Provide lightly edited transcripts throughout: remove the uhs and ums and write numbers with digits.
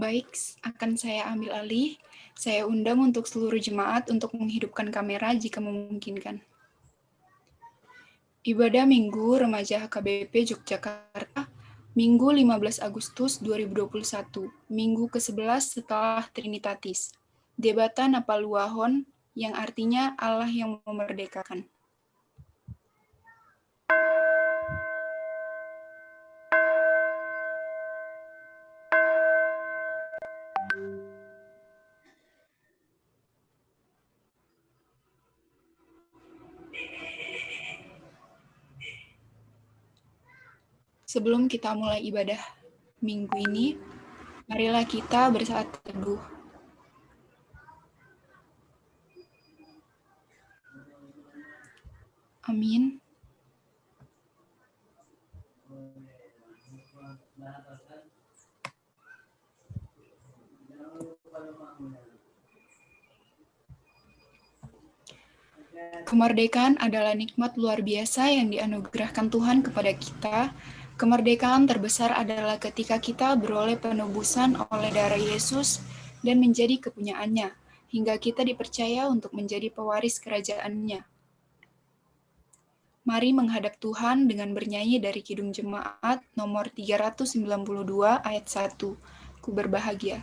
Baik, akan saya ambil alih. Saya undang untuk seluruh jemaat untuk menghidupkan kamera jika memungkinkan. Ibadah Minggu Remaja HKBP Yogyakarta, Minggu 15 Agustus 2021, Minggu ke-11 setelah Trinitatis. Debata Napaluahon, yang artinya Allah yang memerdekakan. Sebelum kita mulai ibadah minggu ini, marilah kita bersaat teduh. Amin. Kemerdekaan adalah nikmat luar biasa yang dianugerahkan Tuhan kepada kita. Kemerdekaan terbesar adalah ketika kita beroleh penebusan oleh darah Yesus dan menjadi kepunyaannya, hingga kita dipercaya untuk menjadi pewaris kerajaannya. Mari menghadap Tuhan dengan bernyanyi dari Kidung Jemaat nomor 392 ayat 1. Ku berbahagia.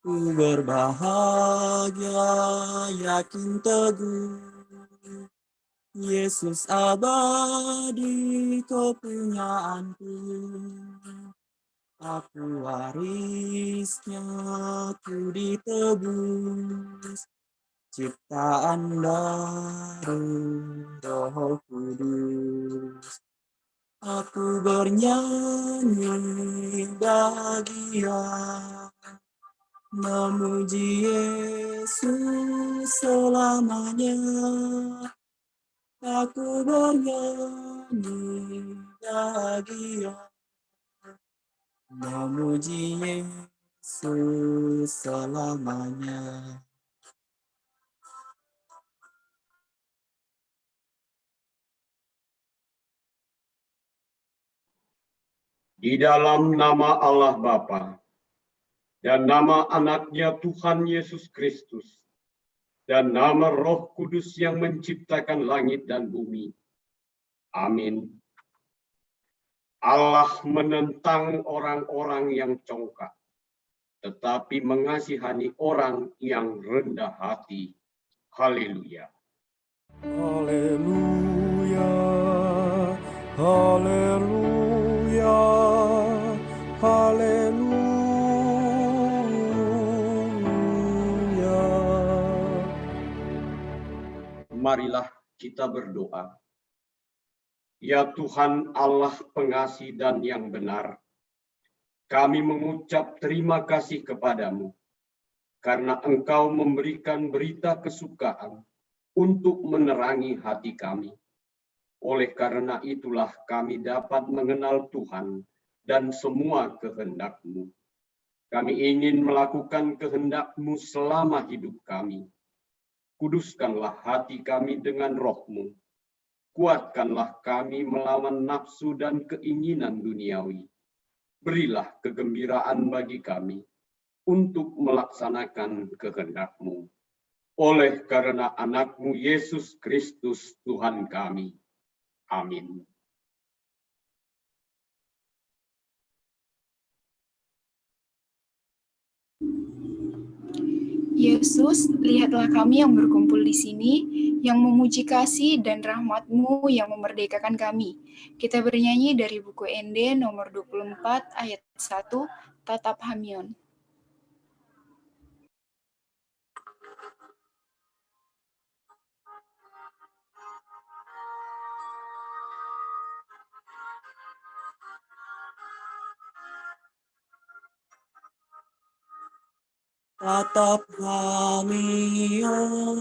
Ku berbahagia, yakin teguh, Yesus abadi kepunyaanku. Aku warisnya, ku ditebus, ciptaan baru Roh Kudus. Aku bernyanyi bahagia, memuji Yesus selamanya. Aku bernyanyi bahagia, memuji Yesus selamanya. Di dalam nama Allah Bapa dan nama anaknya Tuhan Yesus Kristus dan nama Roh Kudus yang menciptakan langit dan bumi. Amin. Allah menentang orang-orang yang congkak, tetapi mengasihani orang yang rendah hati. Haleluya. Haleluya, haleluya, haleluya. Marilah kita berdoa. Ya Tuhan Allah pengasih dan yang benar, kami mengucap terima kasih kepadamu karena Engkau memberikan berita kesukaan untuk menerangi hati kami. Oleh karena itulah kami dapat mengenal Tuhan dan semua kehendak-Mu. Kami ingin melakukan kehendak-Mu selama hidup kami. Kuduskanlah hati kami dengan Roh-Mu. Kuatkanlah kami melawan nafsu dan keinginan duniawi. Berilah kegembiraan bagi kami untuk melaksanakan kehendak-Mu. Oleh karena anak-Mu Yesus Kristus Tuhan kami. Amin. Yesus, lihatlah kami yang berkumpul di sini, yang memuji kasih dan rahmat-Mu yang memerdekakan kami. Kita bernyanyi dari buku ND nomor 24 ayat 1, Tatap Hamion. Tatap Hamion,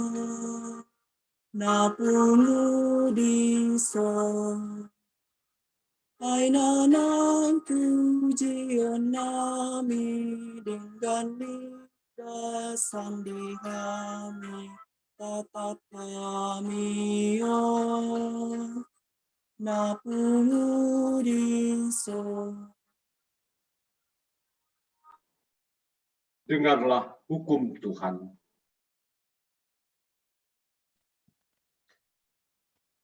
napungu diso, ainanan tujian nami dengan Dasam di kami, tatap kami, napungu diso. Dengarlah hukum Tuhan.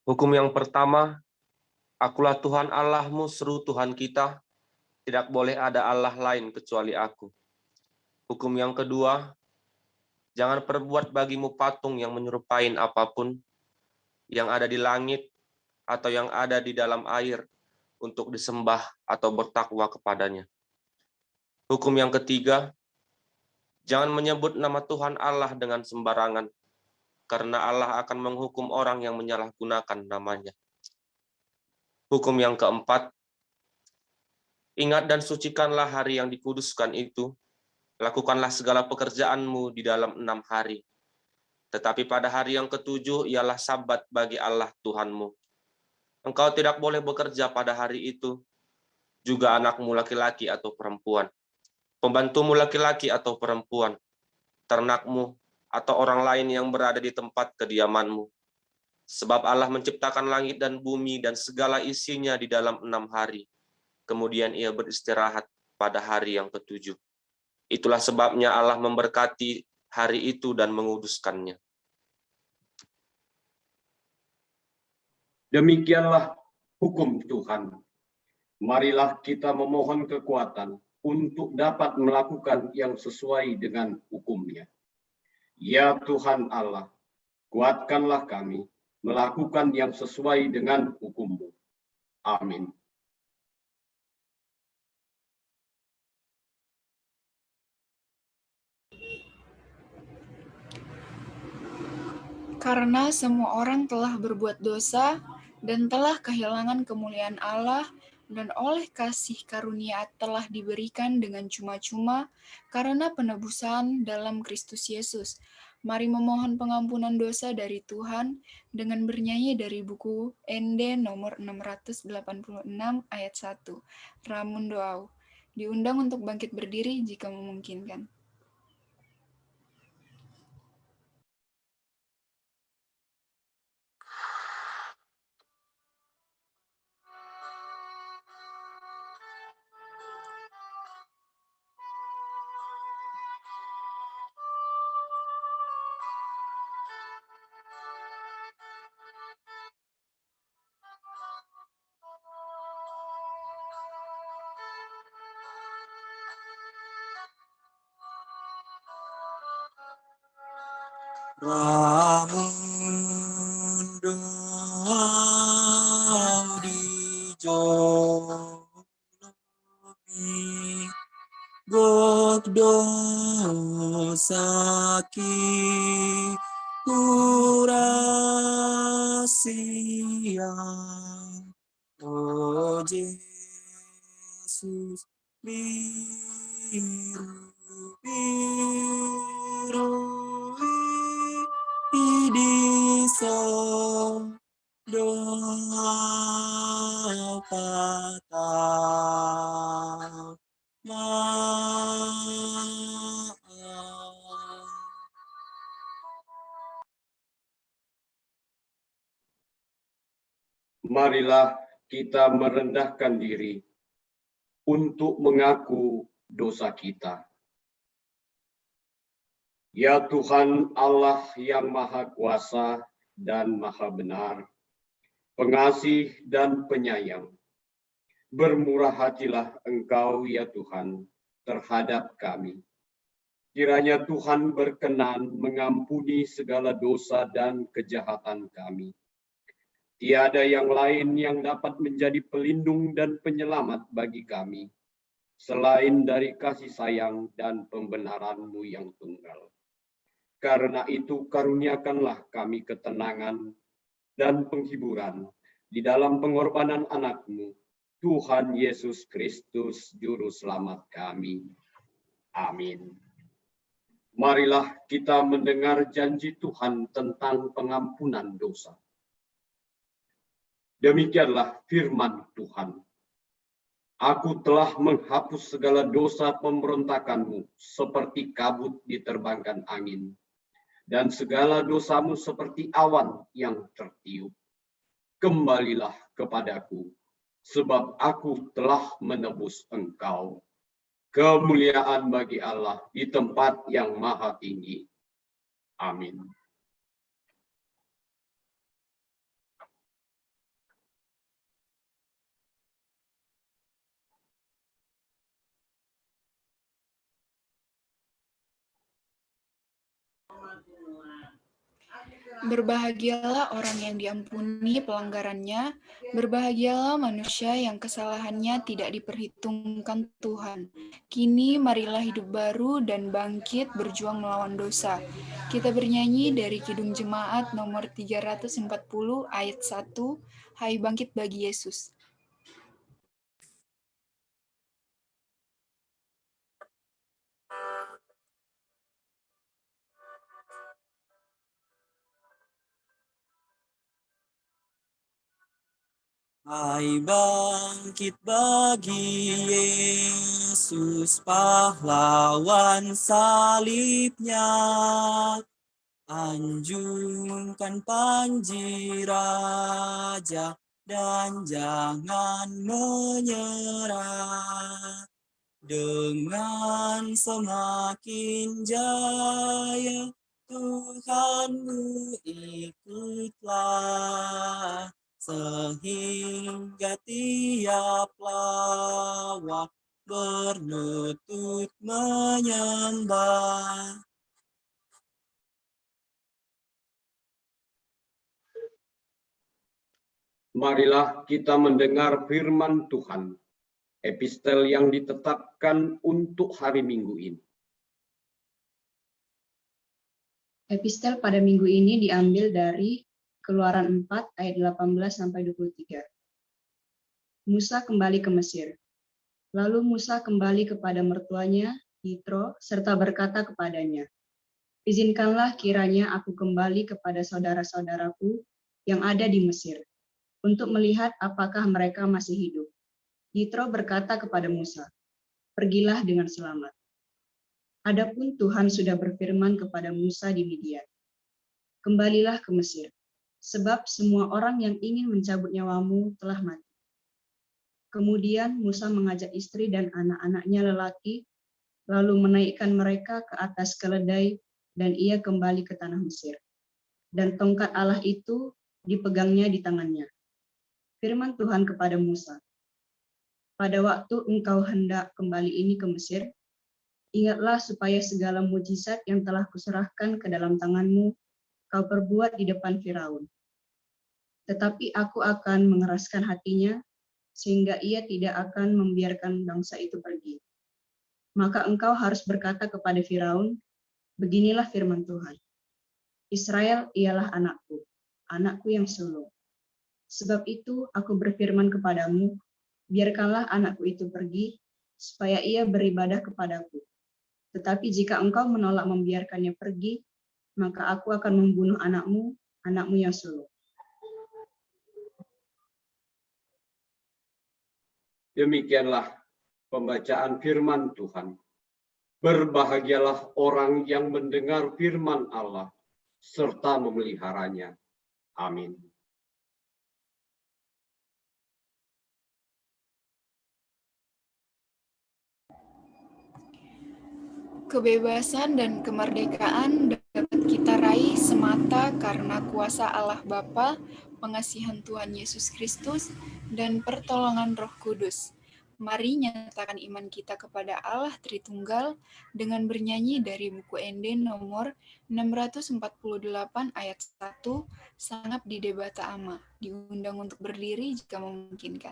Hukum yang pertama, akulah Tuhan Allahmu, seru Tuhan kita, tidak boleh ada Allah lain kecuali aku. Hukum yang kedua, jangan perbuat bagimu patung yang menyerupai apapun yang ada di langit atau yang ada di dalam air untuk disembah atau bertakwa kepadanya. Hukum yang ketiga, jangan menyebut nama Tuhan Allah dengan sembarangan, karena Allah akan menghukum orang yang menyalahgunakan namanya. Hukum yang keempat, ingat dan sucikanlah hari yang dikuduskan itu, lakukanlah segala pekerjaanmu di dalam 6 hari. Tetapi pada hari yang ketujuh ialah Sabat bagi Allah Tuhanmu. Engkau tidak boleh bekerja pada hari itu, juga anakmu laki-laki atau perempuan, pembantumu laki-laki atau perempuan, ternakmu, atau orang lain yang berada di tempat kediamanmu. Sebab Allah menciptakan langit dan bumi dan segala isinya di dalam 6 hari. Kemudian ia beristirahat pada hari yang ketujuh. Itulah sebabnya Allah memberkati hari itu dan menguduskannya. Demikianlah hukum Tuhan. Marilah kita memohon kekuatan untuk dapat melakukan yang sesuai dengan hukum-Nya. Ya Tuhan Allah, kuatkanlah kami melakukan yang sesuai dengan hukum-Mu. Amin. Karena semua orang telah berbuat dosa dan telah kehilangan kemuliaan Allah, dan oleh kasih karunia telah diberikan dengan cuma-cuma karena penebusan dalam Kristus Yesus. Mari memohon pengampunan dosa dari Tuhan dengan bernyanyi dari buku ND nomor 686 ayat 1. Ramun Doau. Diundang untuk bangkit berdiri jika memungkinkan. Ramun doang di jolomi, gokdo saki kurasiang, oh Yesus biru idiso doa patah maaf. Marilah kita merendahkan diri untuk mengaku dosa kita. Ya Tuhan Allah yang Maha Kuasa dan Maha Benar, pengasih dan penyayang, bermurah hatilah Engkau ya Tuhan terhadap kami. Kiranya Tuhan berkenan mengampuni segala dosa dan kejahatan kami. Tiada yang lain yang dapat menjadi pelindung dan penyelamat bagi kami, selain dari kasih sayang dan pembenaran-Mu yang tunggal. Karena itu karuniakanlah kami ketenangan dan penghiburan di dalam pengorbanan anak-Mu, Tuhan Yesus Kristus, Juru Selamat kami. Amin. Marilah kita mendengar janji Tuhan tentang pengampunan dosa. Demikianlah firman Tuhan. Aku telah menghapus segala dosa pemberontakanmu seperti kabut diterbangkan angin, dan segala dosamu seperti awan yang tertiup. Kembalilah kepadaku, sebab aku telah menebus engkau. Kemuliaan bagi Allah di tempat yang maha tinggi. Amin. Berbahagialah orang yang diampuni pelanggarannya, berbahagialah manusia yang kesalahannya tidak diperhitungkan Tuhan. Kini marilah hidup baru dan bangkit berjuang melawan dosa. Kita bernyanyi dari Kidung Jemaat nomor 340 ayat 1, Hai bangkit bagi Yesus. Hai bangkit bagi Yesus, pahlawan salibnya. Anjungkan panji raja dan jangan menyerah. Dengan semakin jaya Tuhanmu ikutlah, sehingga tiap lawan berlutut menyembah. Marilah kita mendengar firman Tuhan, epistel yang ditetapkan untuk hari Minggu ini. Epistel pada minggu ini diambil dari Keluaran 4 ayat 18-23. Musa kembali ke Mesir. Lalu Musa kembali kepada mertuanya, Yitro, serta berkata kepadanya, "Izinkanlah kiranya aku kembali kepada saudara-saudaraku yang ada di Mesir, untuk melihat apakah mereka masih hidup." Yitro berkata kepada Musa, "Pergilah dengan selamat." Adapun Tuhan sudah berfirman kepada Musa di Midian, "Kembalilah ke Mesir, sebab semua orang yang ingin mencabut nyawamu telah mati." Kemudian Musa mengajak istri dan anak-anaknya lelaki, lalu menaikkan mereka ke atas keledai, dan ia kembali ke tanah Mesir. Dan tongkat Allah itu dipegangnya di tangannya. Firman Tuhan kepada Musa, "Pada waktu engkau hendak kembali ini ke Mesir, ingatlah supaya segala mujizat yang telah kuserahkan ke dalam tanganmu, kau perbuat di depan Firaun. Tetapi aku akan mengeraskan hatinya, sehingga ia tidak akan membiarkan bangsa itu pergi. Maka engkau harus berkata kepada Firaun, beginilah firman Tuhan, Israel ialah anakku, anakku yang sulung. Sebab itu aku berfirman kepadamu, biarkanlah anakku itu pergi, supaya ia beribadah kepadaku. Tetapi jika engkau menolak membiarkannya pergi, maka aku akan membunuh anakmu, anakmu yang sulung." Demikianlah pembacaan firman Tuhan. Berbahagialah orang yang mendengar firman Allah serta memeliharanya. Amin. Kebebasan dan kemerdekaan dapat kita raih semata karena kuasa Allah Bapa, pengasihan Tuhan Yesus Kristus, dan pertolongan Roh Kudus. Mari nyatakan iman kita kepada Allah Tritunggal dengan bernyanyi dari buku Ende nomor 648 ayat 1, Sangap di Debata Ama. Diundang untuk berdiri jika memungkinkan.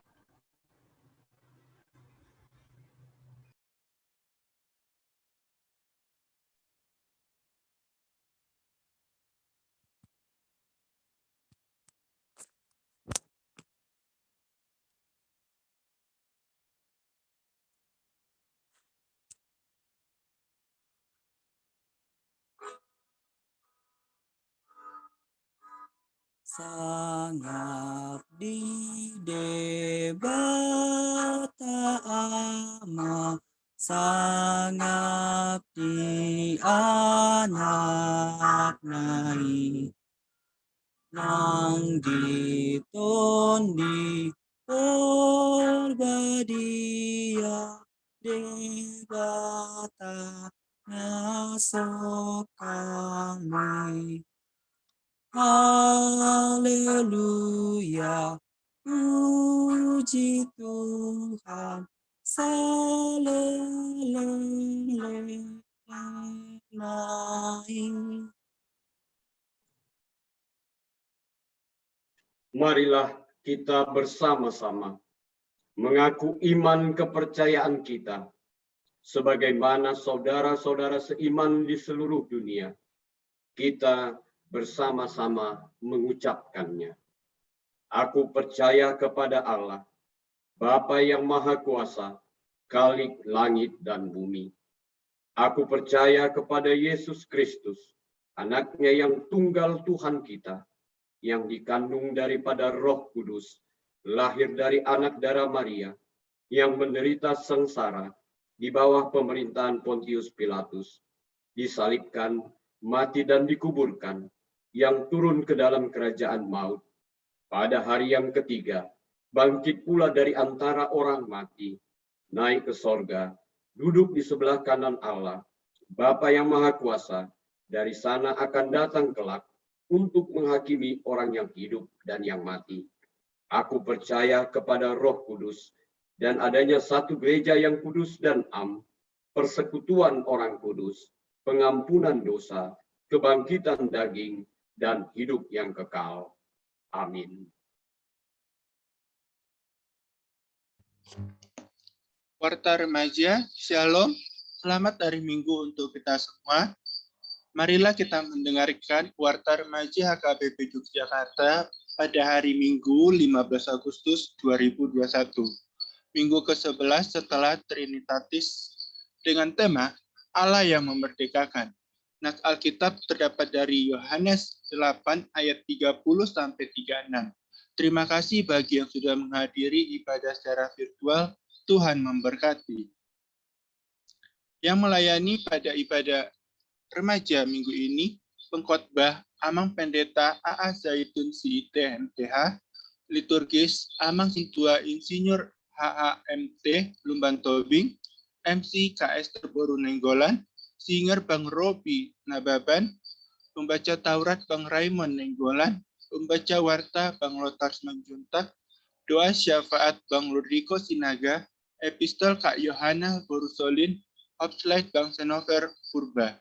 Sangap di debata amat sangat di anak nai nang ditondi berbadia debata nasokami. Haleluya, puji Tuhan, salelelelelai. Marilah kita bersama-sama mengaku iman kepercayaan kita, sebagaimana saudara-saudara seiman di seluruh dunia. Kita bersama-sama mengucapkannya. Aku percaya kepada Allah, Bapa yang Maha Kuasa, Khalik langit dan bumi. Aku percaya kepada Yesus Kristus, Anaknya yang tunggal Tuhan kita, yang dikandung daripada Roh Kudus, lahir dari anak darah Maria, yang menderita sengsara di bawah pemerintahan Pontius Pilatus, disalibkan, mati dan dikuburkan, yang turun ke dalam kerajaan maut. Pada hari yang ketiga, bangkit pula dari antara orang mati, naik ke sorga, duduk di sebelah kanan Allah, Bapa yang Maha Kuasa, dari sana akan datang kelak untuk menghakimi orang yang hidup dan yang mati. Aku percaya kepada Roh Kudus dan adanya satu gereja yang kudus dan am, persekutuan orang kudus, pengampunan dosa, kebangkitan daging, dan hidup yang kekal. Amin. Warta Remaja, Shalom, selamat hari Minggu untuk kita semua. Marilah kita mendengarkan Warta Remaja HKBP Yogyakarta pada hari Minggu 15 Agustus 2021. Minggu ke-11 setelah Trinitatis dengan tema Allah yang memerdekakan. Nas Alkitab terdapat dari Yohanes 8 ayat 30-36. Terima kasih bagi yang sudah menghadiri ibadah secara virtual. Tuhan memberkati. Yang melayani pada ibadah remaja minggu ini, pengkhotbah Amang Pendeta AA Zaitun CIT MTH, liturgis Amang Sintua Insinyur HAMT Lumban Tobing, MC KS Terboru Nenggolan, singer Bang Robi Nababan, pembaca Taurat Bang Raymond Nenggolan, pembaca Warta Bang Lotar Manjuntak, doa syafaat Bang Ludriko Sinaga, epistol Kak Yohana Borusolin, Obslide Bang Senover Purba.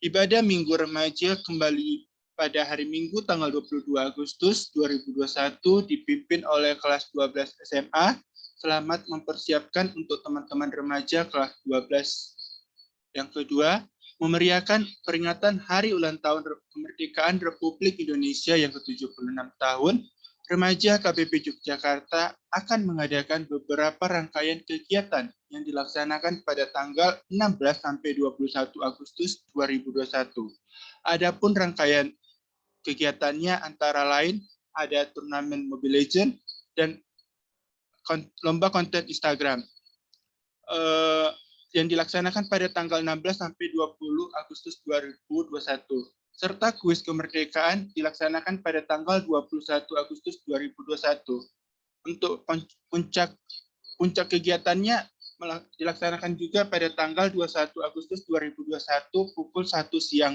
Ibadah Minggu Remaja kembali pada hari Minggu tanggal 22 Agustus 2021 dipimpin oleh kelas 12 SMA. Selamat mempersiapkan untuk teman-teman remaja kelas 12. Yang kedua, memeriahkan peringatan Hari Ulang Tahun Kemerdekaan Republik Indonesia yang ke-76 tahun. Remaja KBP Yogyakarta akan mengadakan beberapa rangkaian kegiatan yang dilaksanakan pada tanggal 16 sampai 21 Agustus 2021. Adapun rangkaian kegiatannya antara lain ada turnamen Mobile Legends dan lomba konten Instagram yang dilaksanakan pada tanggal 16 sampai 20 Agustus 2021. Serta kuis kemerdekaan dilaksanakan pada tanggal 21 Agustus 2021. Untuk puncak kegiatannya dilaksanakan juga pada tanggal 21 Agustus 2021 pukul 1 siang,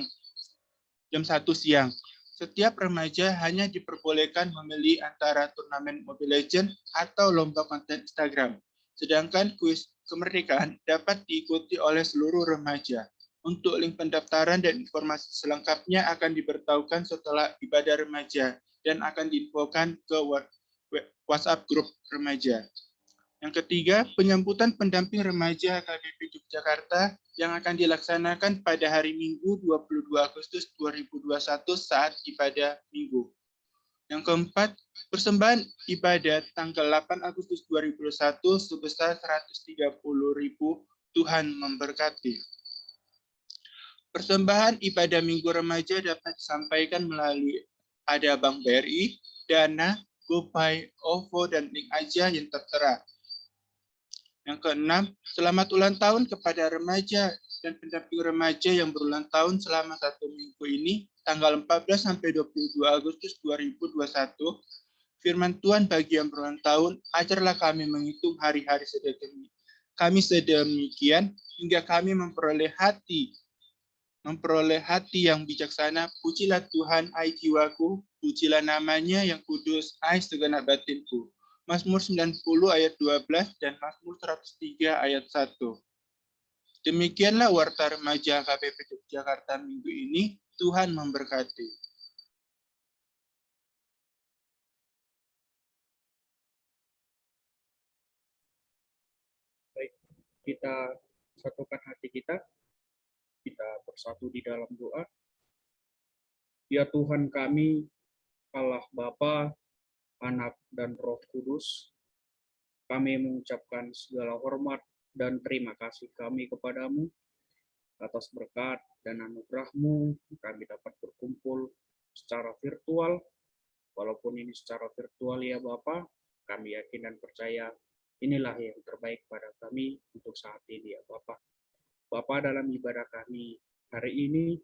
jam 1 siang. Setiap remaja hanya diperbolehkan memilih antara turnamen Mobile Legends atau lomba konten Instagram. Sedangkan kuis kemerdekaan dapat diikuti oleh seluruh remaja. Untuk link pendaftaran dan informasi selengkapnya akan diberitahukan setelah ibadah remaja dan akan diinfokan ke WhatsApp grup remaja. Yang ketiga, penyambutan pendamping remaja KBP Yogyakarta yang akan dilaksanakan pada hari Minggu 22 Agustus 2021 saat ibadah Minggu. Yang keempat, persembahan ibadah tanggal 8 Agustus 2021 sebesar 130.000. Tuhan memberkati. Persembahan ibadah Minggu Remaja dapat disampaikan melalui ada Bank BRI, Dana, GoPay, OVO, dan link aja yang tertera. Yang keenam, selamat ulang tahun kepada remaja dan pendamping remaja yang berulang tahun selama 1 minggu ini, tanggal 14 sampai 22 Agustus 2021. Firman Tuhan bagi yang berulang tahun, ajarlah kami menghitung hari-hari sedemikian hingga kami memperoleh hati yang bijaksana. Pujilah Tuhan, hai jiwaku, pujilah namanya yang kudus, hai segenap batinku. Mazmur 90 ayat 12 dan Mazmur 103 ayat 1. Demikianlah Warta Remaja HKBP Yogyakarta minggu ini. Tuhan memberkati. Baik, kita satukan hati kita bersatu di dalam doa. Ya Tuhan kami, Allah Bapa, Anak, dan Roh Kudus, kami mengucapkan segala hormat dan terima kasih kami kepadamu atas berkat dan anugerah-Mu. Kami dapat berkumpul secara virtual, walaupun ini secara virtual ya Bapa, kami yakin dan percaya inilah yang terbaik pada kami untuk saat ini ya Bapa. Bapa, dalam ibadah kami hari ini,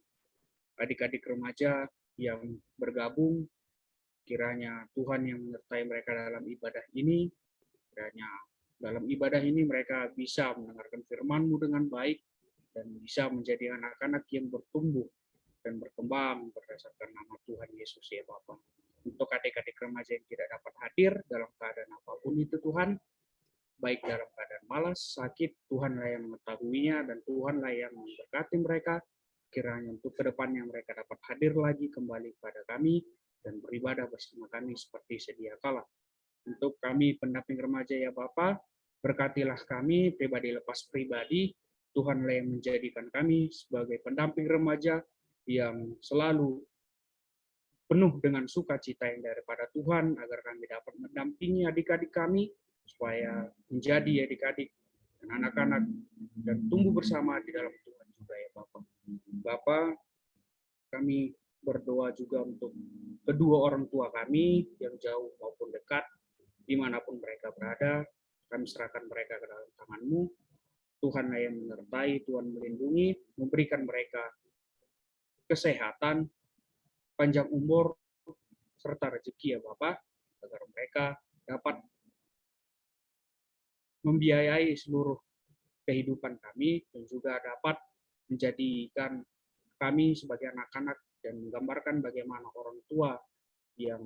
adik-adik remaja yang bergabung, kiranya Tuhan yang menyertai mereka dalam ibadah ini, kiranya dalam ibadah ini mereka bisa mendengarkan firman-Mu dengan baik, dan bisa menjadi anak-anak yang bertumbuh dan berkembang berdasarkan nama Tuhan Yesus ya Bapa. Untuk adik-adik remaja yang tidak dapat hadir dalam keadaan apapun itu Tuhan, baik dalam keadaan malas, sakit, Tuhanlah yang mengetahuinya, dan Tuhanlah yang memberkati mereka. Kiranya untuk kedepannya mereka dapat hadir lagi kembali kepada kami, dan beribadah bersama kami seperti sedia kala. Untuk kami pendamping remaja ya Bapa, berkatilah kami pribadi lepas pribadi, Tuhanlah yang menjadikan kami sebagai pendamping remaja yang selalu penuh dengan sukacita yang daripada Tuhan, agar kami dapat mendampingi adik-adik kami, supaya menjadi adik-adik dan anak-anak dan tumbuh bersama di dalam Tuhan juga ya Bapak. Bapak, kami berdoa juga untuk kedua orang tua kami yang jauh maupun dekat, dimanapun mereka berada, kami serahkan mereka ke dalam tangan-Mu. Tuhanlah yang menyertai, Tuhan melindungi, memberikan mereka kesehatan, panjang umur, serta rezeki ya Bapak, agar mereka dapat membiayai seluruh kehidupan kami, dan juga dapat menjadikan kami sebagai anak-anak dan menggambarkan bagaimana orang tua yang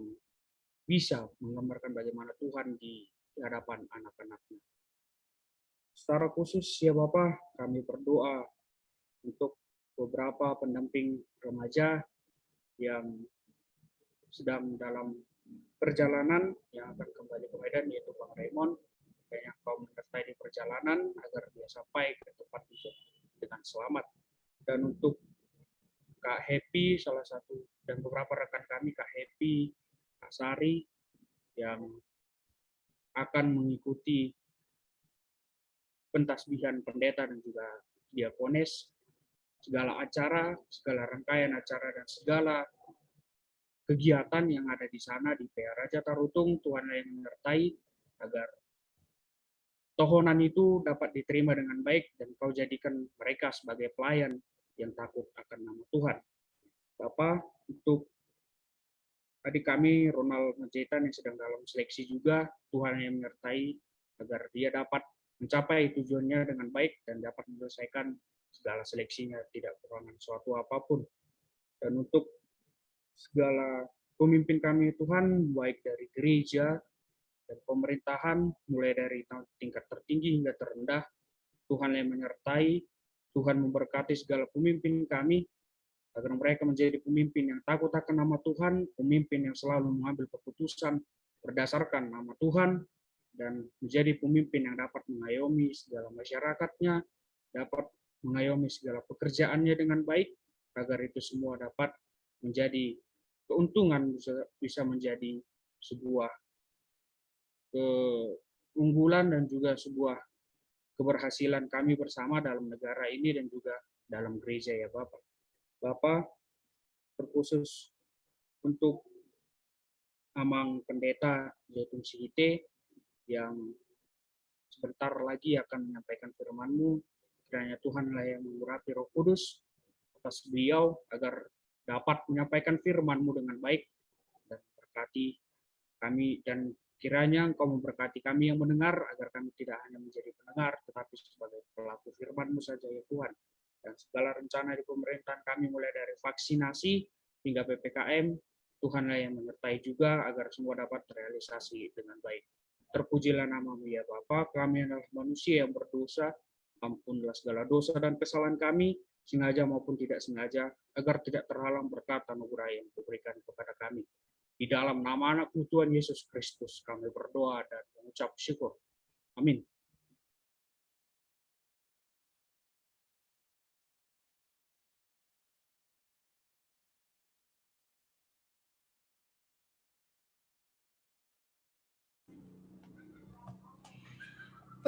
bisa menggambarkan bagaimana Tuhan di hadapan anak-anaknya. Secara khusus ya Bapak, kami berdoa untuk beberapa pendamping remaja yang sedang dalam perjalanan yang akan kembali ke Medan, yaitu Bang Raymond, dan yang kau menyertai di perjalanan agar dia sampai ke tempat itu dengan selamat. Dan untuk Kak Happy, salah satu, dan beberapa rekan kami, Kak Happy, Kak Sari, yang akan mengikuti pentasbihan pendeta dan juga diakones, segala acara, segala rangkaian acara, dan segala kegiatan yang ada di sana di PA Raja Tarutung, Tuhan yang menyertai agar tohonan itu dapat diterima dengan baik, dan kau jadikan mereka sebagai pelayan yang takut akan nama Tuhan. Bapak, untuk adik kami Ronald Majaitan yang sedang dalam seleksi juga, Tuhan yang menyertai agar dia dapat mencapai tujuannya dengan baik dan dapat menyelesaikan segala seleksinya, tidak kekurangan suatu apapun. Dan untuk segala pemimpin kami Tuhan, baik dari gereja dan pemerintahan, mulai dari tingkat tertinggi hingga terendah, Tuhan yang menyertai, Tuhan memberkati segala pemimpin kami, agar mereka menjadi pemimpin yang takut akan nama Tuhan, pemimpin yang selalu mengambil keputusan berdasarkan nama Tuhan, dan menjadi pemimpin yang dapat mengayomi segala masyarakatnya, dapat mengayomi segala pekerjaannya dengan baik, agar itu semua dapat menjadi keuntungan, bisa menjadi sebuah keunggulan dan juga sebuah keberhasilan kami bersama dalam negara ini dan juga dalam gereja ya Bapak. Bapak, terkhusus untuk Amang Pendeta Zaitun Sihite yang sebentar lagi akan menyampaikan firman-Mu. Kiranya Tuhanlah yang mengurapi Roh Kudus atas beliau agar dapat menyampaikan firman-Mu dengan baik dan berkati kami, dan kiranya Engkau memberkati kami yang mendengar agar kami tidak hanya menjadi pendengar tetapi sebagai pelaku firman-Mu saja ya Tuhan. Dan segala rencana di pemerintahan kami mulai dari vaksinasi hingga PPKM, Tuhanlah yang menyertai juga agar semua dapat terrealisasi dengan baik. Terpujilah nama-Mu ya Bapa, kami adalah manusia yang berdosa, ampunlah segala dosa dan kesalahan kami, sengaja maupun tidak sengaja, agar tidak terhalang berkat anugerah yang diberikan kepada kami. Di dalam nama Anak-Mu Tuhan Yesus Kristus kami berdoa dan mengucap syukur. Amin.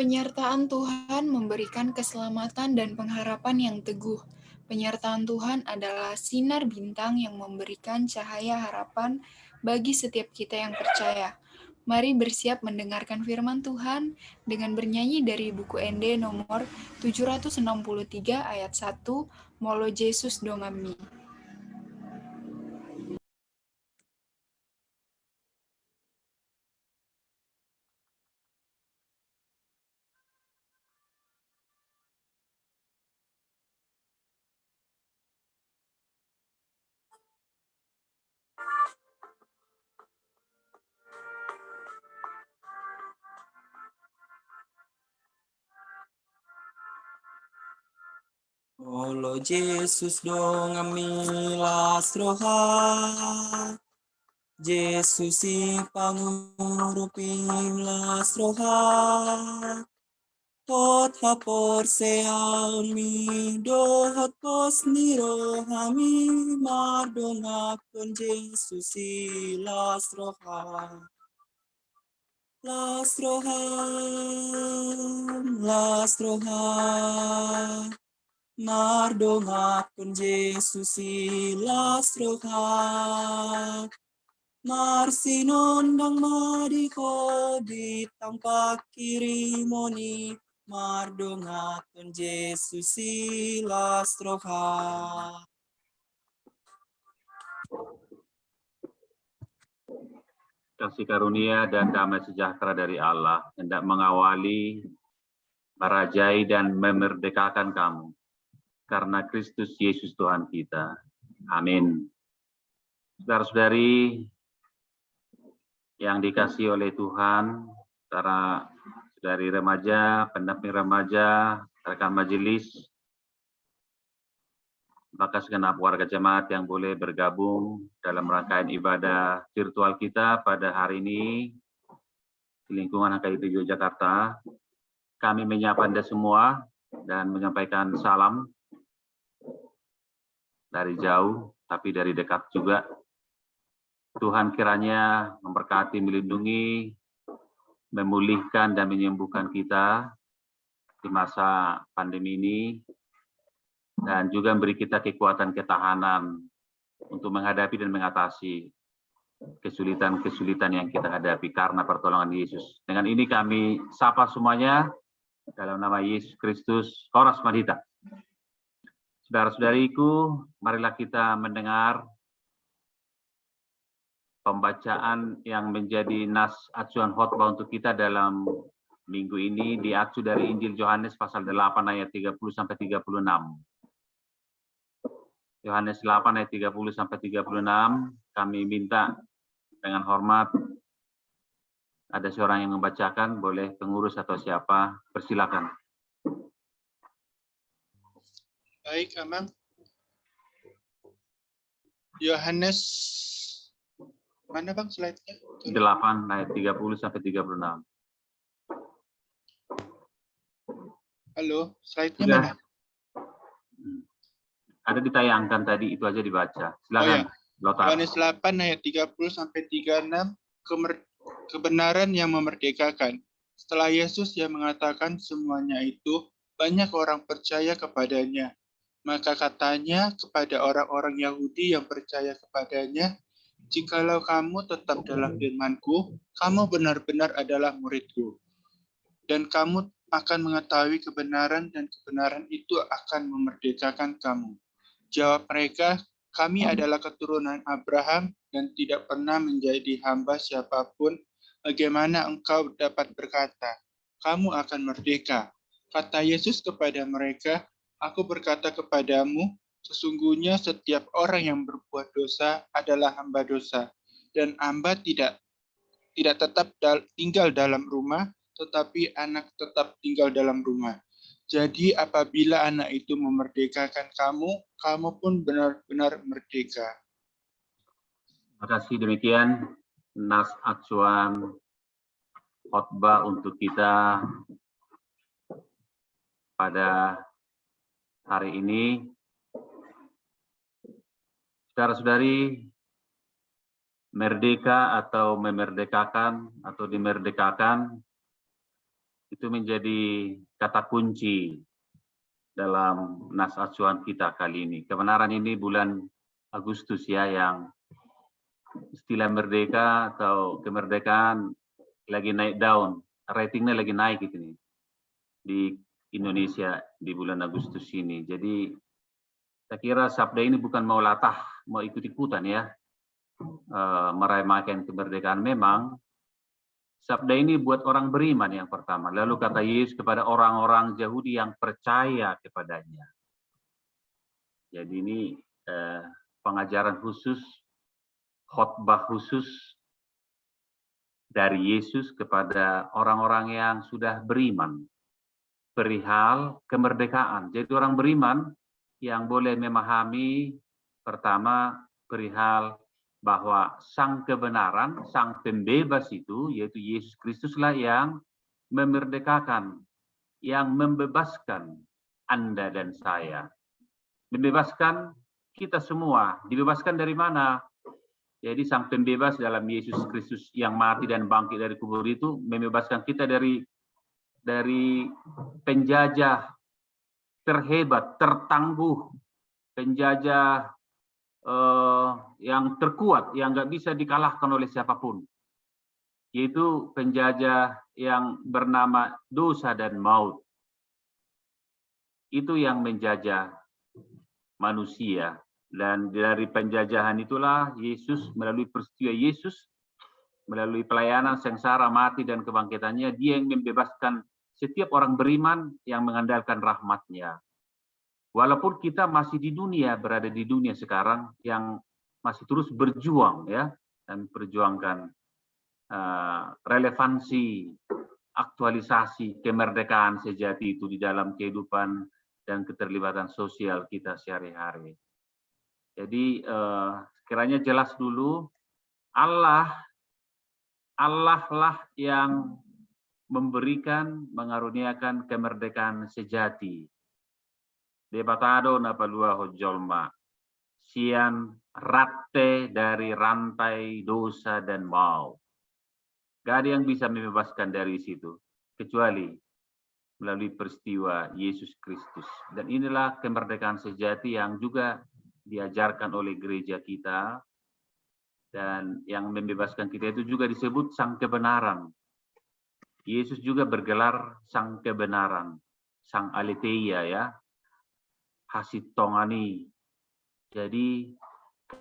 Penyertaan Tuhan memberikan keselamatan dan pengharapan yang teguh. Penyertaan Tuhan adalah sinar bintang yang memberikan cahaya harapan bagi setiap kita yang percaya. Mari bersiap mendengarkan firman Tuhan dengan bernyanyi dari buku ND nomor 763 ayat 1, Molo Jesus Dongami. Molo Jesus dongami lasroha, Jesus ipangurupim lasroha, tot hapor sealmi dohot pos nirohami mardongakon Jesus lasroha. Lasroha, mardongakon Jesus lasroha. Marsinondang madiko di tampak kiri moni, mardongakon Jesus lasroha. Kasih karunia dan damai sejahtera dari Allah hendak mengawali, merajai dan memerdekakan kamu karena Kristus Yesus Tuhan kita. Amin. Saudara-saudari yang dikasihi oleh Tuhan, para saudari remaja, pendamping remaja, rekan majelis, maka segenap warga jemaat yang boleh bergabung dalam rangkaian ibadah virtual kita pada hari ini di lingkungan HKIP Yogyakarta. Kami menyapa Anda semua dan menyampaikan salam dari jauh, tapi dari dekat juga. Tuhan kiranya memberkati, melindungi, memulihkan dan menyembuhkan kita di masa pandemi ini, dan juga memberi kita kekuatan ketahanan untuk menghadapi dan mengatasi kesulitan-kesulitan yang kita hadapi karena pertolongan Yesus. Dengan ini kami sapa semuanya dalam nama Yesus Kristus, Horas Madita. Saudara-saudariku, marilah kita mendengar pembacaan yang menjadi nas acuan khotbah untuk kita dalam minggu ini, diacu dari Injil Yohanes pasal 8 ayat 30 sampai 36. Yohanes 8 ayat 30 sampai 36, kami minta dengan hormat ada seorang yang membacakan, boleh pengurus atau siapa, persilakan. Baik, Amang. Yohanes, mana Bang slide-nya? 8 ayat 30 sampai 36. Halo, slide-nya Sudah. mana? Ada ditayangkan tadi, itu aja dibaca. Silakan, Lothar. Yohanes 8 ayat 30 sampai 36, kebenaran yang memerdekakan. Setelah Yesus yang mengatakan semuanya itu, banyak orang percaya kepadanya. Maka katanya kepada orang-orang Yahudi yang percaya kepadanya, Jikalau kamu tetap dalam firman-Ku, kamu benar-benar adalah murid-Ku. Dan kamu akan mengetahui kebenaran, dan kebenaran itu akan memerdekakan kamu. Jawab mereka, kami adalah keturunan Abraham dan tidak pernah menjadi hamba siapapun. Bagaimana engkau dapat berkata, kamu akan merdeka? Kata Yesus kepada mereka, aku berkata kepadamu, sesungguhnya setiap orang yang berbuat dosa adalah hamba dosa. Dan hamba tidak tetap tinggal dalam rumah, tetapi anak tetap tinggal dalam rumah. Jadi apabila anak itu memerdekakan kamu, kamu pun benar-benar merdeka. Terima kasih, demikian nas acuan khotbah untuk kita pada hari ini. Saudara-saudari, merdeka atau memerdekakan atau dimerdekakan itu menjadi kata kunci dalam nas acuan kita kali ini. Kebenaran ini bulan Agustus ya, yang istilah merdeka atau kemerdekaan lagi naik daun, ratingnya lagi naik gitu nih di Indonesia di bulan Agustus ini. Jadi saya kira sabda ini bukan mau latah, mau ikut-ikutan ya, merayakan kemerdekaan. Memang sabda ini buat orang beriman yang pertama. Lalu kata Yesus kepada orang-orang Yahudi yang percaya kepadanya. Jadi ini pengajaran khusus, khotbah khusus dari Yesus kepada orang-orang yang sudah beriman perihal kemerdekaan. Jadi orang beriman yang boleh memahami pertama perihal bahwa sang kebenaran, sang pembebas itu, yaitu Yesus Kristuslah yang memerdekakan, yang membebaskan Anda dan saya. Membebaskan kita semua. Dibebaskan dari mana? Jadi sang pembebas dalam Yesus Kristus yang mati dan bangkit dari kubur itu membebaskan kita dari penjajah terhebat, tertangguh, penjajah yang terkuat, yang nggak bisa dikalahkan oleh siapapun, yaitu penjajah yang bernama dosa dan maut. Itu yang menjajah manusia, dan dari penjajahan itulah Yesus, melalui peristiwa Yesus, melalui pelayanan, sengsara, mati, dan kebangkitannya, dia yang membebaskan setiap orang beriman yang mengandalkan rahmat-Nya. Walaupun kita masih di dunia, berada di dunia sekarang yang masih terus berjuang ya, dan perjuangkan relevansi, aktualisasi kemerdekaan sejati itu di dalam kehidupan dan keterlibatan sosial kita sehari-hari. Jadi kiranya jelas dulu, Allah lah yang memberikan, mengaruniakan kemerdekaan sejati. Debatado na palua hojolma, sian ratte dari rantai dosa dan maut. Gak ada yang bisa membebaskan dari situ, kecuali melalui peristiwa Yesus Kristus. Dan inilah kemerdekaan sejati yang juga diajarkan oleh gereja kita, dan yang membebaskan kita itu juga disebut sang kebenaran. Yesus juga bergelar sang kebenaran, sang aletheia ya, hasitongani. Jadi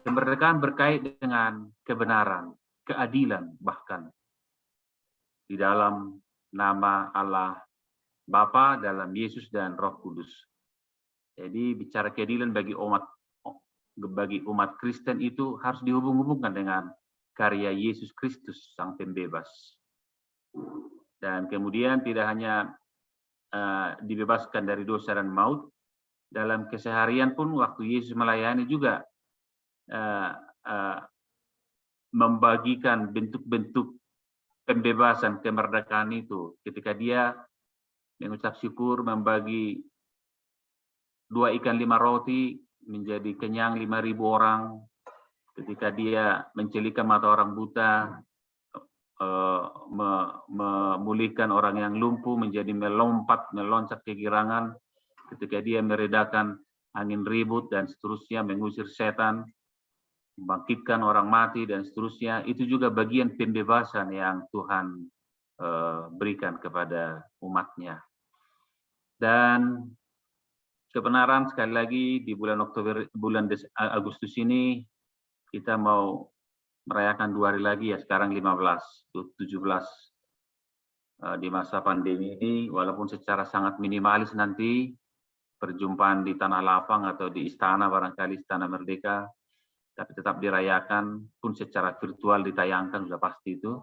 kemerdekaan berkait dengan kebenaran, keadilan bahkan di dalam nama Allah Bapa, dalam Yesus dan Roh Kudus. Jadi bicara keadilan bagi umat Kristen itu harus dihubung-hubungkan dengan karya Yesus Kristus sang pembebas. Dan kemudian tidak hanya dibebaskan dari dosa dan maut, dalam keseharian pun waktu Yesus melayani juga membagikan bentuk-bentuk pembebasan, kemerdekaan itu. Ketika dia mengucap syukur, membagi 2 ikan 5 roti menjadi kenyang 5.000 orang. Ketika dia mencelikan mata orang buta, memulihkan orang yang lumpuh menjadi meloncat kegirangan. Ketika dia meredakan angin ribut dan seterusnya, mengusir setan. membangkitkan orang mati dan seterusnya, itu juga bagian pembebasan yang Tuhan berikan kepada umatnya. Dan kebenaran sekali lagi di bulan Agustus ini kita mau merayakan 2 hari lagi ya, sekarang 15, 17 di masa pandemi ini, walaupun secara sangat minimalis nanti perjumpaan di Tanah Lapang atau di istana, barangkali Istana Merdeka, tapi tetap dirayakan pun secara virtual, ditayangkan sudah pasti itu.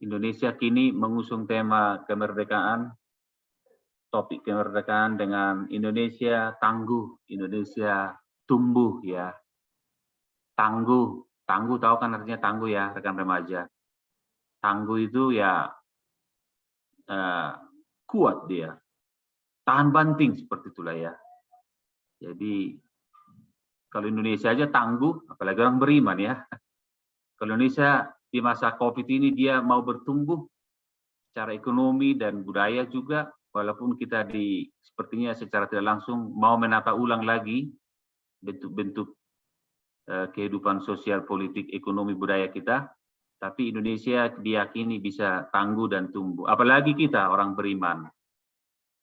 Indonesia kini mengusung tema kemerdekaan, topik kemerdekaan dengan Indonesia tangguh, Indonesia tumbuh ya. Tangguh tahu kan artinya tangguh ya rekan remaja. Tangguh itu ya kuat dia, tahan banting seperti itulah ya. Jadi kalau Indonesia aja tangguh, apalagi orang beriman ya. Kalau Indonesia di masa COVID ini dia mau bertumbuh secara ekonomi dan budaya juga, walaupun kita sepertinya secara tidak langsung mau menata ulang lagi bentuk-bentuk kehidupan sosial, politik, ekonomi, budaya kita, tapi Indonesia diyakini bisa tangguh dan tumbuh. Apalagi kita orang beriman.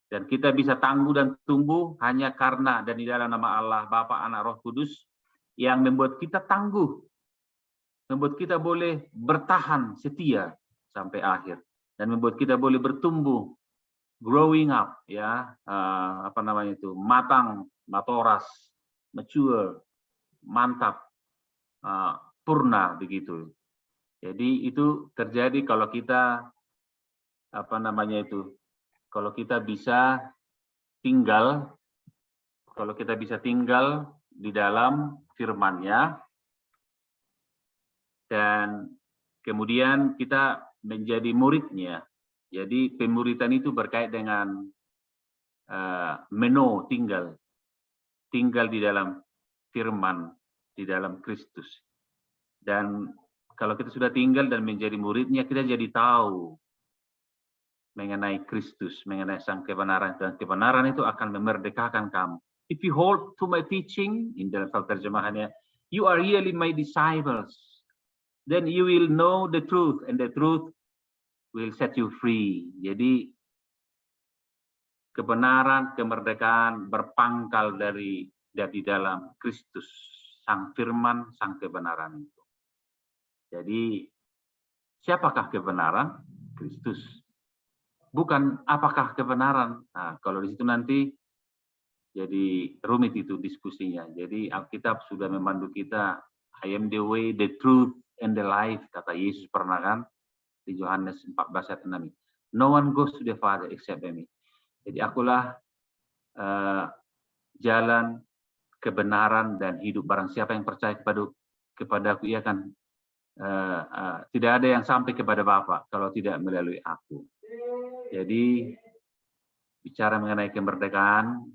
Dan kita bisa tangguh dan tumbuh hanya karena dan di dalam nama Allah, Bapa, Anak, Roh Kudus yang membuat kita tangguh, membuat kita boleh bertahan setia sampai akhir, dan membuat kita boleh bertumbuh, growing up, ya, matang, matoras, mature, mantap, purna begitu. Jadi itu terjadi kalau kita kalau kita bisa tinggal di dalam firman-Nya, dan kemudian kita menjadi murid-Nya. Jadi pemuridan itu berkait dengan tinggal di dalam firman, di dalam Kristus. Dan kalau kita sudah tinggal dan menjadi murid-Nya, kita jadi tahu mengenai Kristus, mengenai sang kebenaran, dan kebenaran itu akan memerdekakan kamu. If you hold to my teaching, in dalam terjemahannya, you are really my disciples. Then you will know the truth, and the truth will set you free. Jadi kebenaran, kemerdekaan berpangkal dari dalam Kristus, sang firman, sang kebenaran itu. Jadi siapakah kebenaran? Kristus. Bukan apakah kebenaran. Nah, kalau di situ nanti jadi rumit itu diskusinya. Jadi Alkitab sudah memandu kita, I am the way, the truth, and the life, kata Yesus pernah kan di Yohanes 14 ayat 6. No one goes to the Father except by me. Jadi akulah jalan, kebenaran, dan hidup. Barang siapa yang percaya kepadaku, ia akan tidak ada yang sampai kepada Bapa kalau tidak melalui aku. Jadi bicara mengenai kemerdekaan,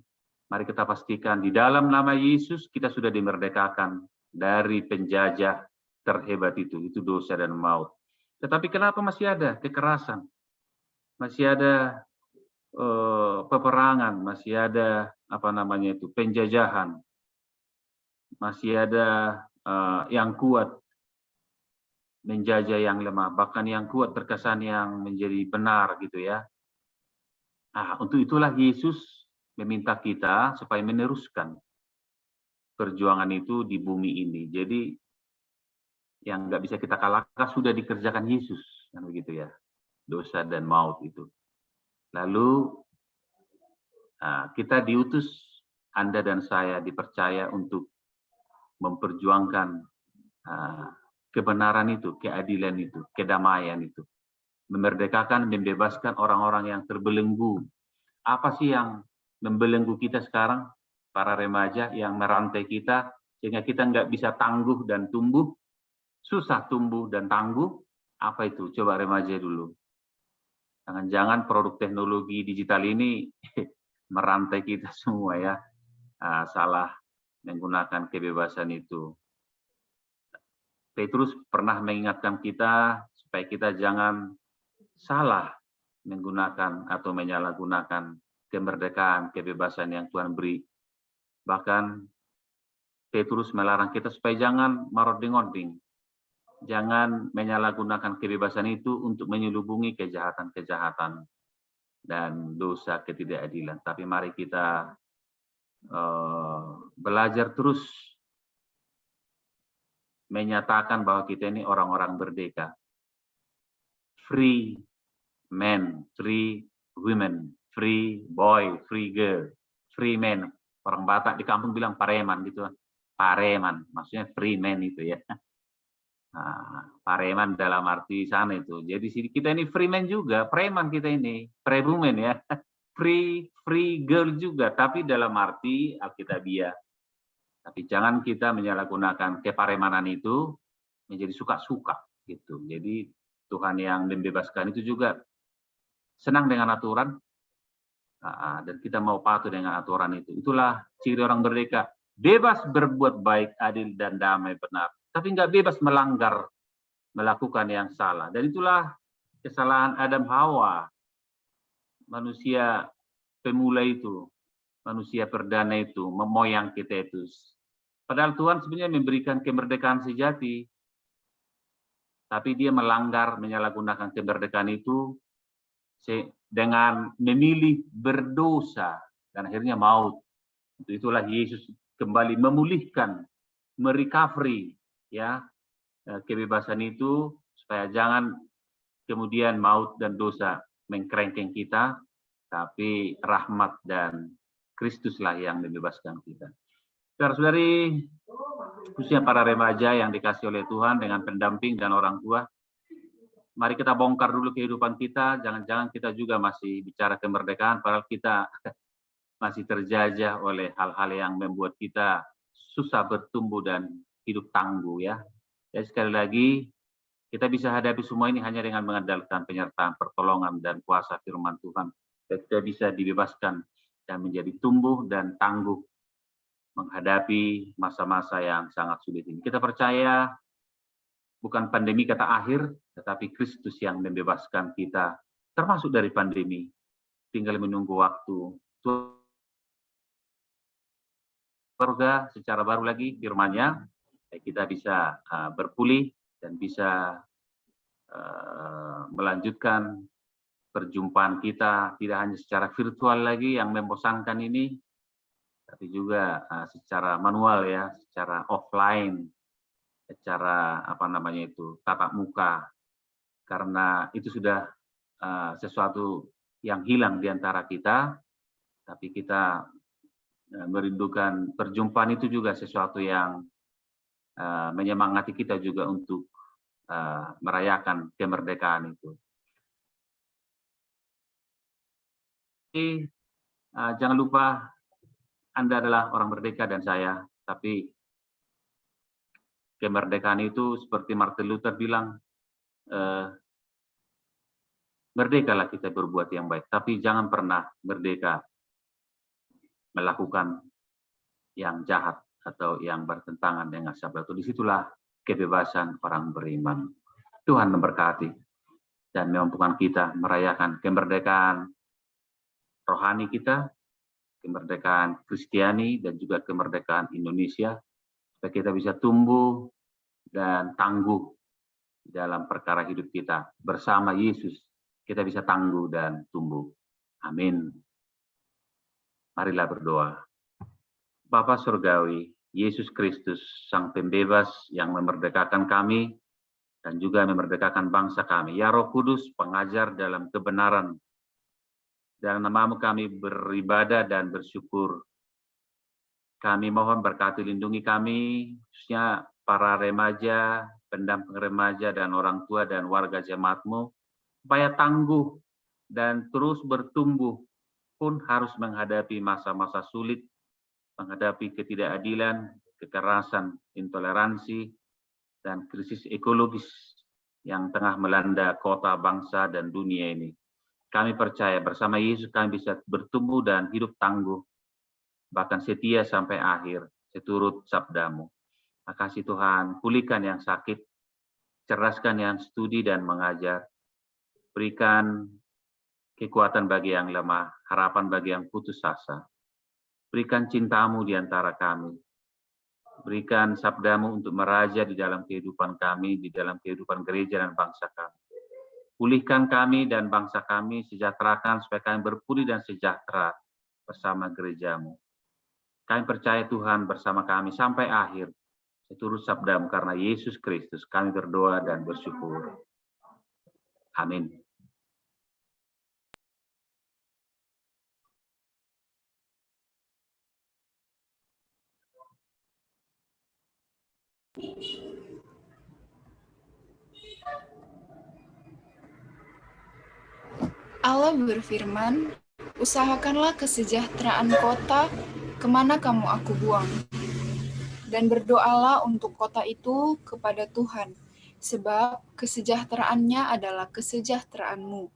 mari kita pastikan di dalam nama Yesus kita sudah dimerdekakan dari penjajah terhebat itu dosa dan maut. Tetapi kenapa masih ada kekerasan? Masih ada peperangan, masih ada penjajahan. Masih ada yang kuat menjajah yang lemah, bahkan yang kuat terkesan yang menjadi benar gitu ya. Untuk itulah Yesus meminta kita supaya meneruskan perjuangan itu di bumi ini. Jadi yang nggak bisa kita kalahkan sudah dikerjakan Yesus, kan begitu ya, dosa dan maut itu. Lalu kita diutus, Anda dan saya dipercaya untuk memperjuangkan kebenaran itu, keadilan itu, kedamaian itu. Memerdekakan, membebaskan orang-orang yang terbelenggu. Apa sih yang membelenggu kita sekarang? Para remaja yang merantai kita, sehingga kita nggak bisa tangguh dan tumbuh. Susah tumbuh dan tangguh. Apa itu? Coba remaja dulu. Jangan-jangan produk teknologi digital ini merantai kita semua ya. Salah menggunakan kebebasan itu. Petrus pernah mengingatkan kita supaya kita jangan salah menggunakan atau menyalahgunakan kemerdekaan, kebebasan yang Tuhan beri. Bahkan Petrus melarang kita supaya jangan maroding-oding, jangan menyalahgunakan kebebasan itu untuk menyelubungi kejahatan-kejahatan dan dosa ketidakadilan. Tapi mari kita belajar terus menyatakan bahwa kita ini orang-orang merdeka. Free men, free women, free boy, free girl, free men. Orang Batak di kampung bilang pareman gitu. Pareman, maksudnya free men itu ya. Nah, pareman dalam arti sana itu. Jadi sini kita ini free men juga, preman kita ini, pre-women ya. Free girl juga, tapi dalam arti alkitabiah. Tapi jangan kita menyalahgunakan keparemanan itu menjadi suka-suka gitu. Jadi Tuhan yang membebaskan itu juga senang dengan aturan, dan kita mau patuh dengan aturan itu. Itulah ciri orang merdeka. Bebas berbuat baik, adil, dan damai benar. Tapi nggak bebas melanggar, melakukan yang salah. Dan itulah kesalahan Adam Hawa, manusia pemula itu, manusia perdana itu, moyang kita itu. Padahal Tuhan sebenarnya memberikan kemerdekaan sejati. Tapi dia melanggar, menyalahgunakan kemerdekaan itu dengan memilih berdosa dan akhirnya maut. Itulah Yesus kembali memulihkan, merecovery ya kebebasan itu supaya jangan kemudian maut dan dosa mengkerengkeng kita, tapi rahmat dan Kristuslah yang membebaskan kita. Saudara-saudari, khususnya para remaja yang dikasih oleh Tuhan dengan pendamping dan orang tua, mari kita bongkar dulu kehidupan kita. Jangan-jangan kita juga masih bicara kemerdekaan, padahal kita masih terjajah oleh hal-hal yang membuat kita susah bertumbuh dan hidup tangguh ya. Jadi sekali lagi, kita bisa hadapi semua ini hanya dengan mengandalkan penyertaan, pertolongan, dan kuasa firman Tuhan. Kita bisa dibebaskan dan menjadi tumbuh dan tangguh menghadapi masa-masa yang sangat sulit ini. Kita percaya bukan pandemi kata akhir, tetapi Kristus yang membebaskan kita, termasuk dari pandemi. Tinggal menunggu waktu. Surga secara baru lagi firman-Nya, kita bisa berpulih dan bisa melanjutkan perjumpaan kita tidak hanya secara virtual lagi yang membosankan ini, tapi juga secara manual ya, secara offline, secara tatap muka, karena itu sudah sesuatu yang hilang di antara kita, tapi kita merindukan perjumpaan itu juga sesuatu yang menyemangati kita juga untuk merayakan kemerdekaan itu. Jadi, jangan lupa Anda adalah orang merdeka dan saya, tapi kemerdekaan itu seperti Martin Luther bilang, merdekalah kita berbuat yang baik, tapi jangan pernah merdeka melakukan yang jahat atau yang bertentangan dengan sabda Tuhan. Disitulah kebebasan orang beriman. Tuhan memberkati dan memampukan kita merayakan kemerdekaan rohani kita, kemerdekaan Kristiani, dan juga kemerdekaan Indonesia, supaya kita bisa tumbuh dan tangguh dalam perkara hidup kita. Bersama Yesus, kita bisa tangguh dan tumbuh. Amin. Marilah berdoa. Bapa Surgawi, Yesus Kristus, Sang Pembebas yang memerdekakan kami, dan juga memerdekakan bangsa kami. Ya Roh Kudus, pengajar dalam kebenaran, dalam nama-Mu kami beribadah dan bersyukur. Kami mohon berkati lindungi kami, khususnya para remaja, pendamping remaja, dan orang tua dan warga jemaat-Mu, supaya tangguh dan terus bertumbuh, pun harus menghadapi masa-masa sulit, menghadapi ketidakadilan, kekerasan, intoleransi, dan krisis ekologis yang tengah melanda kota, bangsa, dan dunia ini. Kami percaya bersama Yesus kami bisa bertumbuh dan hidup tangguh, bahkan setia sampai akhir, seturut sabda-Mu. Makasih Tuhan, pulihkan yang sakit, cerdaskan yang studi dan mengajar, berikan kekuatan bagi yang lemah, harapan bagi yang putus asa. Berikan cinta-Mu di antara kami. Berikan sabdamu untuk meraja di dalam kehidupan kami, di dalam kehidupan gereja dan bangsa kami. Pulihkan kami dan bangsa kami, sejahterakan supaya kami berpulih dan sejahtera bersama gerejamu. Kami percaya Tuhan bersama kami sampai akhir. Seturut sabdamu karena Yesus Kristus kami berdoa dan bersyukur. Amin. Allah berfirman, usahakanlah kesejahteraan kota kemana kamu aku buang. Dan berdoalah untuk kota itu kepada Tuhan, sebab kesejahteraannya adalah kesejahteraanmu.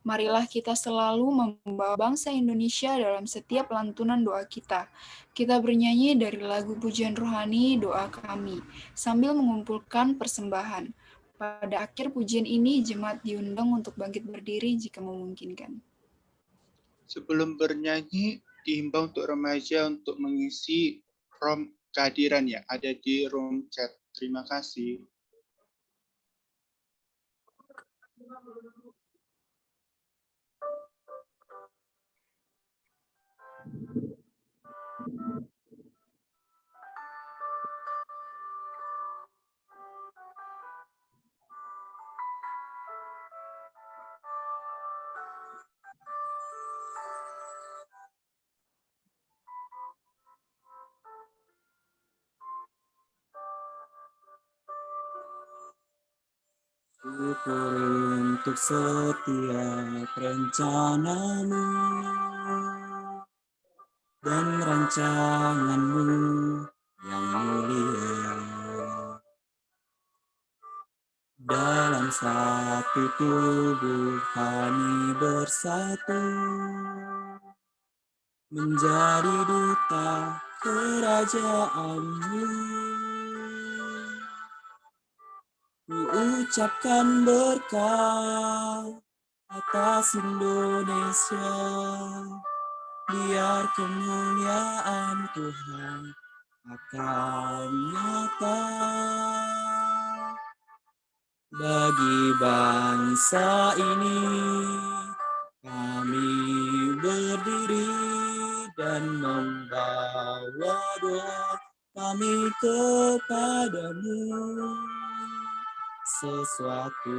Marilah kita selalu membawa bangsa Indonesia dalam setiap lantunan doa kita. Kita bernyanyi dari lagu pujian rohani doa kami, sambil mengumpulkan persembahan. Pada akhir pujian ini, jemaat diundang untuk bangkit berdiri jika memungkinkan. Sebelum bernyanyi, dihimbau untuk remaja untuk mengisi form kehadiran ya, ada di room chat. Terima kasih. Syukur untuk setiap rencanamu dan rancanganmu yang mulia. Dalam satu tubuh kami bersatu, menjadi duta kerajaan-Mu. Ucapkan berkat atas Indonesia, biar kemuliaan Tuhan akan nyata. Bagi bangsa ini kami berdiri dan membawa doa kami kepadamu. Sesuatu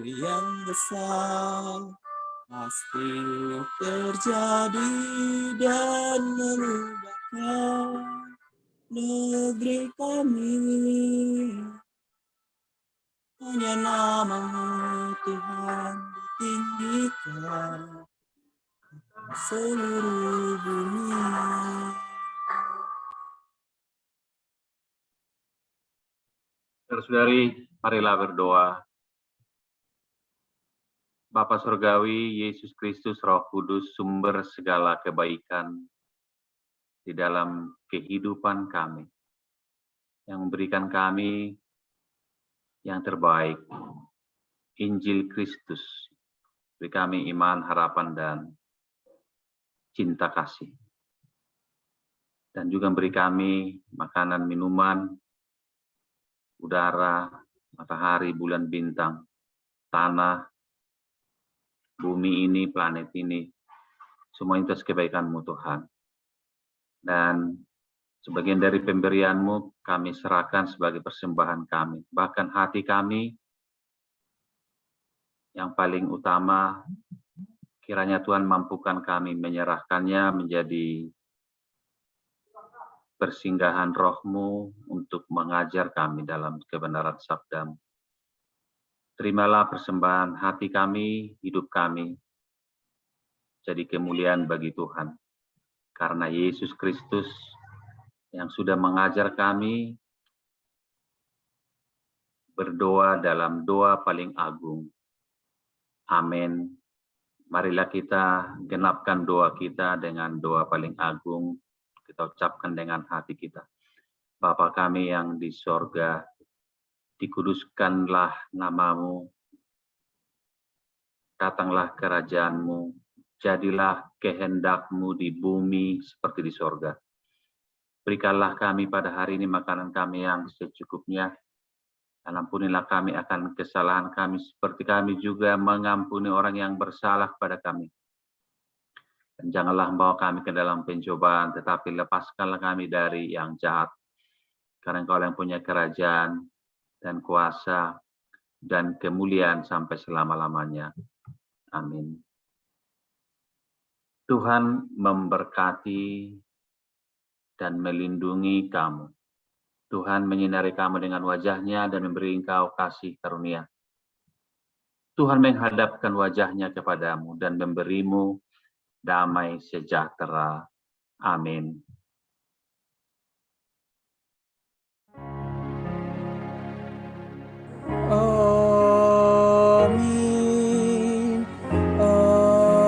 yang besar pasti terjadi dan mengubahkan negeri kami. Hanya nama-Mu Tuhan ditinggikan seluruh bumi. Saudari, marilah berdoa. Bapa Surgawi, Yesus Kristus, Roh Kudus, sumber segala kebaikan di dalam kehidupan kami, yang memberikan kami yang terbaik, Injil Kristus, beri kami iman, harapan, dan cinta kasih. Dan juga beri kami makanan, minuman, udara, matahari, bulan, bintang, tanah, bumi ini, planet ini, semua itu kebaikan-Mu Tuhan. Dan sebagian dari pemberian-Mu kami serahkan sebagai persembahan kami. Bahkan hati kami yang paling utama, kiranya Tuhan mampukan kami menyerahkannya menjadi persinggahan Roh-Mu untuk mengajar kami dalam kebenaran sabda-Mu. Terimalah persembahan hati kami, hidup kami, jadi kemuliaan bagi Tuhan. Karena Yesus Kristus yang sudah mengajar kami berdoa dalam doa paling agung. Amin. Marilah kita genapkan doa kita dengan doa paling agung. Kita ucapkan dengan hati kita. Bapa kami yang di sorga, dikuduskanlah nama-Mu, datanglah kerajaan-Mu, jadilah kehendak-Mu di bumi seperti di sorga. Berikanlah kami pada hari ini makanan kami yang secukupnya. Dan ampunilah kami akan kesalahan kami, seperti kami juga mengampuni orang yang bersalah kepada kami. Dan janganlah membawa kami ke dalam pencobaan, tetapi lepaskanlah kami dari yang jahat. Karena Engkau yang punya kerajaan dan kuasa dan kemuliaan sampai selama-lamanya. Amin. Tuhan memberkati dan melindungi kamu. Tuhan menyinari kamu dengan wajah-Nya dan memberi engkau kasih karunia. Tuhan menghadapkan wajah-Nya kepadamu dan memberimu damai sejahtera. Amin. Amin. Amin.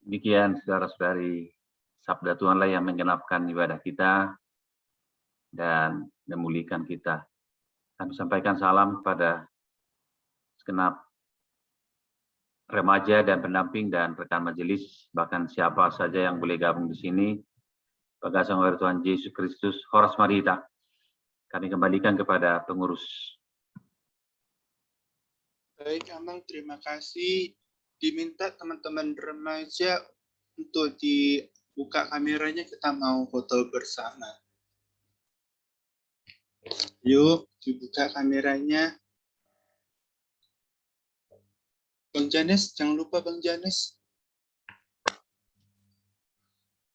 Demikian saudara-saudari, sabda Tuhanlah yang menggenapkan ibadah kita dan memulihkan kita. Kami sampaikan salam kepada segenap remaja dan pendamping dan rekan majelis, bahkan siapa saja yang boleh gabung di sini. Bagasan oleh Tuhan Yesus Kristus, Horas Marita. Kami kembalikan kepada pengurus. Baik, Amang, terima kasih. Diminta teman-teman remaja untuk dibuka kameranya, kita mau foto bersama. Yuk, dibuka kameranya. Bang Janes, jangan lupa Bang Janes.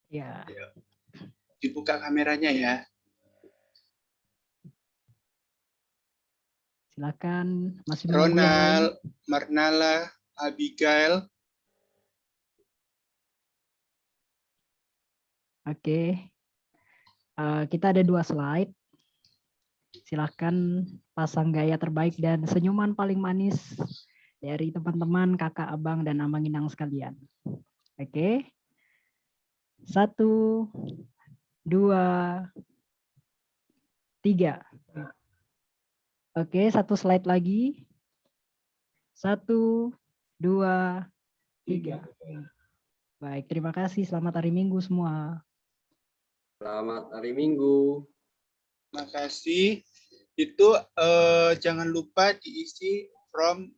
Ya. Dibuka kameranya ya. Silakan, masih menunggu yang lain. Ronald, Marnala, Abigail. Oke. Kita ada 2 slide. Silakan pasang gaya terbaik dan senyuman paling manis dari teman-teman, kakak, abang, dan amanginang sekalian. Oke. 1, 2, 3. Oke, 1 slide lagi. 1, 2, 3. Baik, terima kasih. Selamat hari Minggu semua. Selamat hari Minggu. Makasih. Itu jangan lupa diisi form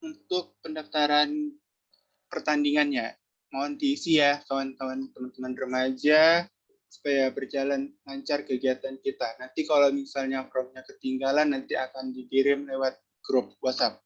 untuk pendaftaran pertandingannya. Mohon diisi ya kawan-kawan, teman-teman remaja, supaya berjalan lancar kegiatan kita. Nanti kalau misalnya formnya ketinggalan, nanti akan dikirim lewat grup WhatsApp.